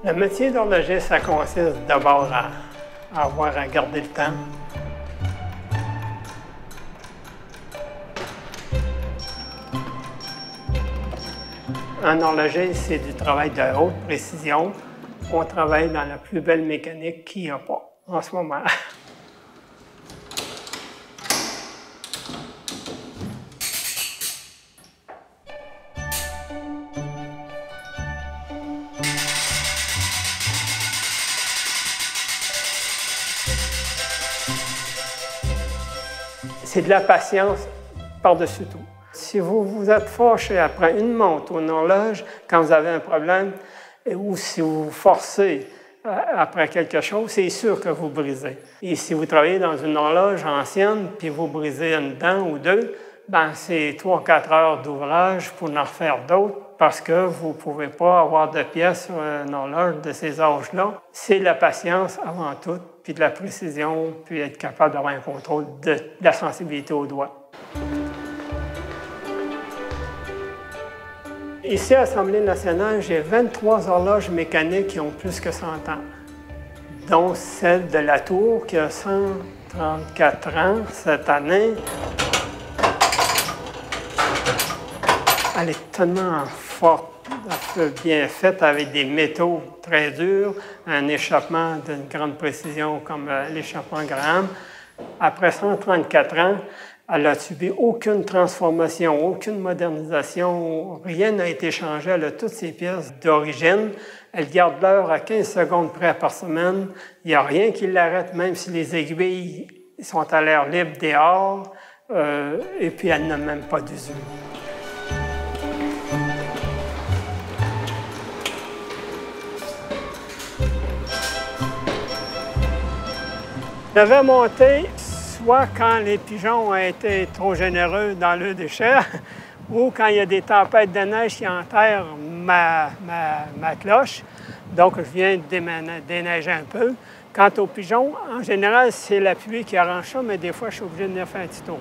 Le métier d'horlogiste, ça consiste d'abord à avoir à garder le temps. Un horloger, c'est du travail de haute précision. On travaille dans la plus belle mécanique qu'il n'y a pas en ce moment. C'est de la patience par-dessus tout. Si vous vous êtes fâché après une montre ou une horloge, quand vous avez un problème, ou si vous forcez après quelque chose, c'est sûr que vous brisez. Et si vous travaillez dans une horloge ancienne, puis vous brisez une dent ou deux, ben c'est 3-4 heures d'ouvrage pour en refaire d'autres, parce que vous ne pouvez pas avoir de pièces sur une horloge de ces âges-là. C'est la patience avant tout, puis de la précision, puis être capable d'avoir un contrôle de la sensibilité au doigt. Ici, à l'Assemblée nationale, j'ai 23 horloges mécaniques qui ont plus que 100 ans, dont celle de la Tour qui a 134 ans cette année. Elle est tellement forte, bien faite, avec des métaux très durs, un échappement d'une grande précision comme l'échappement Graham. Après 134 ans, elle n'a subi aucune transformation, aucune modernisation, rien n'a été changé. Elle a toutes ses pièces d'origine. Elle garde l'heure à 15 secondes près par semaine. Il n'y a rien qui l'arrête, même si les aiguilles sont à l'air libre dehors. Et puis, elle n'a même pas d'usure. J'avais monté soit quand les pigeons ont été trop généreux dans leurs déchets, ou quand il y a des tempêtes de neige qui enterrent ma cloche. Donc, je viens de déneiger un peu. Quant aux pigeons, en général, c'est la pluie qui arrange ça, mais des fois, je suis obligé de venir faire un petit tour.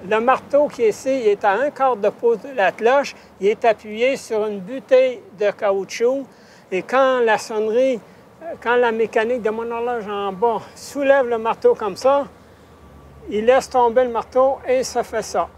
Le marteau qui est ici, il est à 1/4 de pouce de la cloche. Il est appuyé sur une butée de caoutchouc. Et quand la sonnerie, quand la mécanique de mon horloge en bas soulève le marteau comme ça, il laisse tomber le marteau et ça fait ça.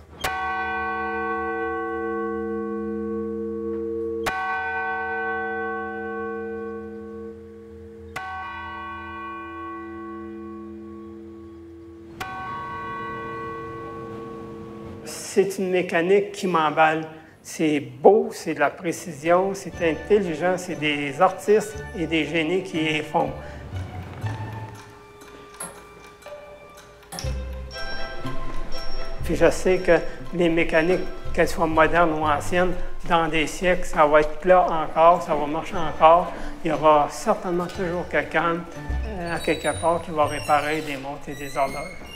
C'est une mécanique qui m'emballe. C'est beau, c'est de la précision, c'est intelligent, c'est des artistes et des génies qui y font. Puis je sais que les mécaniques, qu'elles soient modernes ou anciennes, dans des siècles, ça va être là encore, ça va marcher encore. Il y aura certainement toujours quelqu'un à quelque part qui va réparer des montres et des horloges.